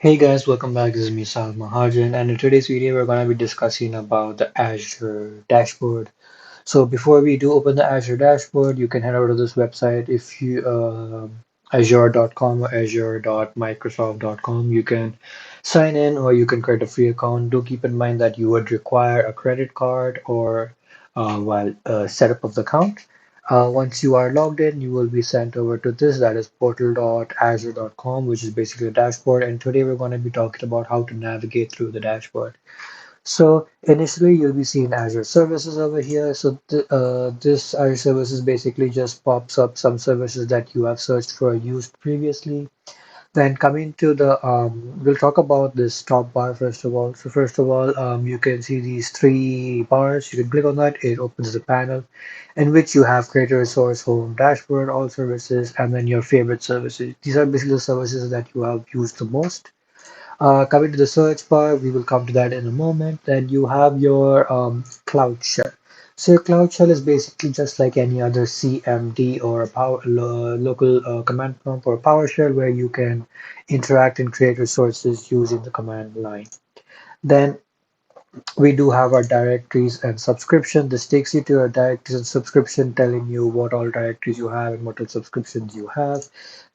Hey guys, welcome back. This is me, Sal Mahajan, and in today's video, we're going to be discussing about the Azure Dashboard. So before we do open the Azure Dashboard, you can head over to this website. If you Azure.com or Azure.microsoft.com, you can sign in or you can create a free account. Do keep in mind that you would require a credit card or while setup of the account. Once you are logged in, you will be sent over to this, that is portal.azure.com, which is basically a dashboard. And today we're going to be talking about how to navigate through the dashboard. So initially, you'll be seeing Azure services over here. So this Azure services basically just pops up some services that you have searched for or used previously. Then coming to the, we'll talk about this top bar first of all. So first of all, you can see these three bars. You can click on that. It opens the panel in which you have creator resource, home, dashboard, all services, and then your favorite services. These are basically the services that you have used the most. Coming to the search bar, we will come to that in a moment. Then you have your Cloud Shell. So your Cloud Shell is basically just like any other CMD or a local command prompt or PowerShell where you can interact and create resources using the command line. Then we do have our directories and subscription. This takes you to our directories and subscription, telling you what all directories you have and what all subscriptions you have.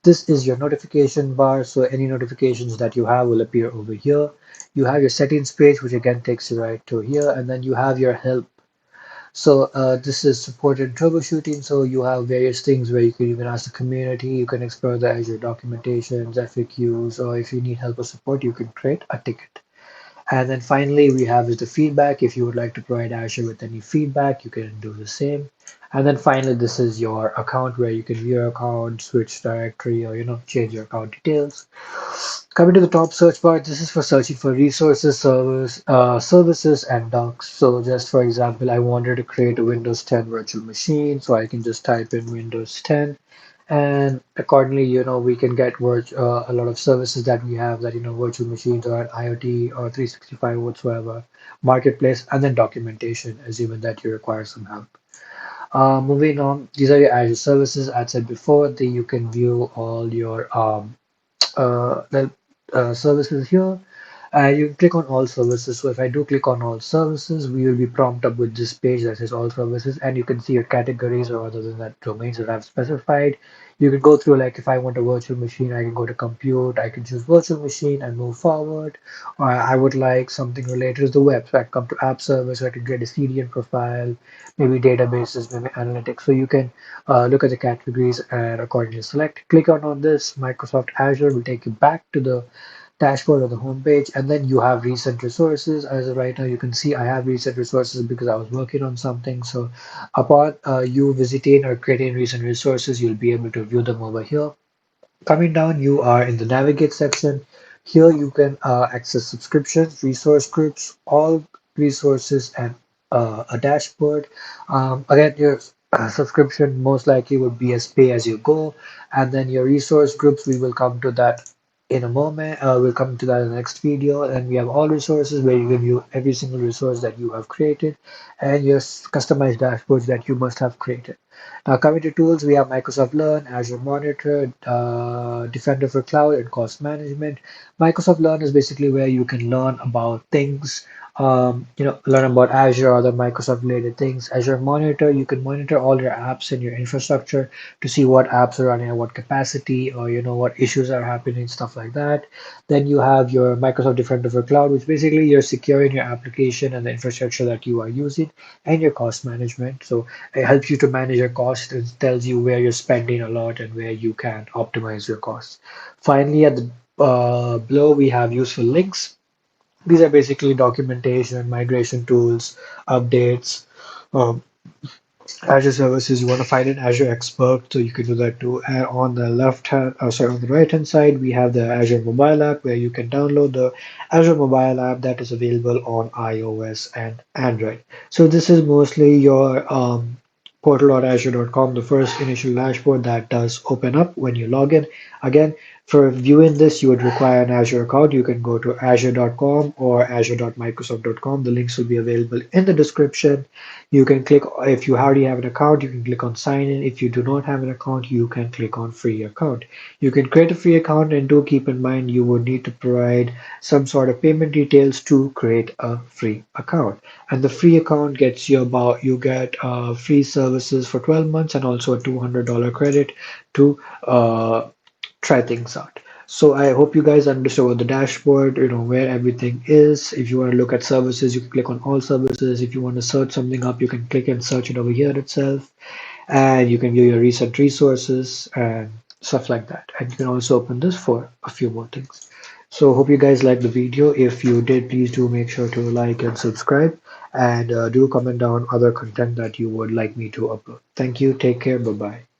This is your notification bar, so any notifications that you have will appear over here. You have your settings page, which again takes you right to here, and then you have your help. So this is supported troubleshooting, so you have various things where you can even ask the community, you can explore the Azure documentations, FAQs, or if you need help or support, you can create a ticket. And then finally, we have is the feedback. If you would like to provide Azure with any feedback, you can do the same. And then finally, this is your account where you can view your account, switch directory, or change your account details. Coming to the top search bar, this is for searching for resources, services, and docs. So just for example, I wanted to create a Windows 10 virtual machine, so I can just type in Windows 10 and accordingly, we can get a lot of services that we have that, virtual machines or IoT or 365 whatsoever, marketplace, and then documentation, assuming that you require some help. Moving on, these are your Azure services. As I said before, you can view all your well, services here. You can click on all services. So if I do click on all services, we will be prompted up with this page that says all services, and you can see your categories or other than that domains that I've specified. You can go through like if I want a virtual machine, I can go to compute, I can choose virtual machine and move forward. Or I would like something related to the web, so I come to app service, so I can get a CDN profile, maybe databases, maybe analytics. So you can look at the categories and accordingly select. Click on this. Microsoft Azure will take you back to the dashboard or the home page, and then you have recent resources. As of right now, you can see I have recent resources because I was working on something. So upon you visiting or creating recent resources, you'll be able to view them over here. Coming down, you are in the navigate section. Here you can access subscriptions, resource groups, all resources, and a dashboard. Again, your subscription most likely would be as pay as you go, and then your resource groups, we will come to that in a moment. We'll come to that in the next video. And we have all resources where you can view every single resource that you have created and your customized dashboards that you must have created. Now, coming to tools, we have Microsoft Learn, Azure Monitor, Defender for Cloud, and Cost Management. Microsoft Learn is basically where you can learn about things, learn about Azure or other Microsoft related things. Azure Monitor, you can monitor all your apps and your infrastructure to see what apps are running at what capacity or, what issues are happening, stuff like that. Then you have your Microsoft Defender for Cloud, which basically you're securing your application and the infrastructure that you are using and your cost management. So it helps you to manage your costs. It tells you where you're spending a lot and where you can optimize your costs. Finally, at the below, we have useful links. These are basically documentation, migration tools, updates, um, Azure services. You want to find an Azure expert, so you can do that too. And on the on the right hand side, we have the Azure mobile app where you can download the Azure mobile app that is available on iOS and Android. So this is mostly your portal.azure.com, the first initial dashboard that does open up when you log in. Again, for viewing this, you would require an Azure account. You can go to azure.com or azure.microsoft.com. The links will be available in the description. You can click, if you already have an account, you can click on sign in. If you do not have an account, you can click on free account. You can create a free account, and do keep in mind you would need to provide some sort of payment details to create a free account. And the free account gets you about, you get free services for 12 months and also a $200 credit to try things out. So I hope you guys understood what the dashboard, where everything is. If you want to look at services, you can click on all services. If you want to search something up, you can click and search it over here itself. And you can view your recent resources and stuff like that. And you can also open this for a few more things. So hope you guys liked the video. If you did, please do make sure to like and subscribe, and do comment down other content that you would like me to upload. Thank you. Take care. Bye bye.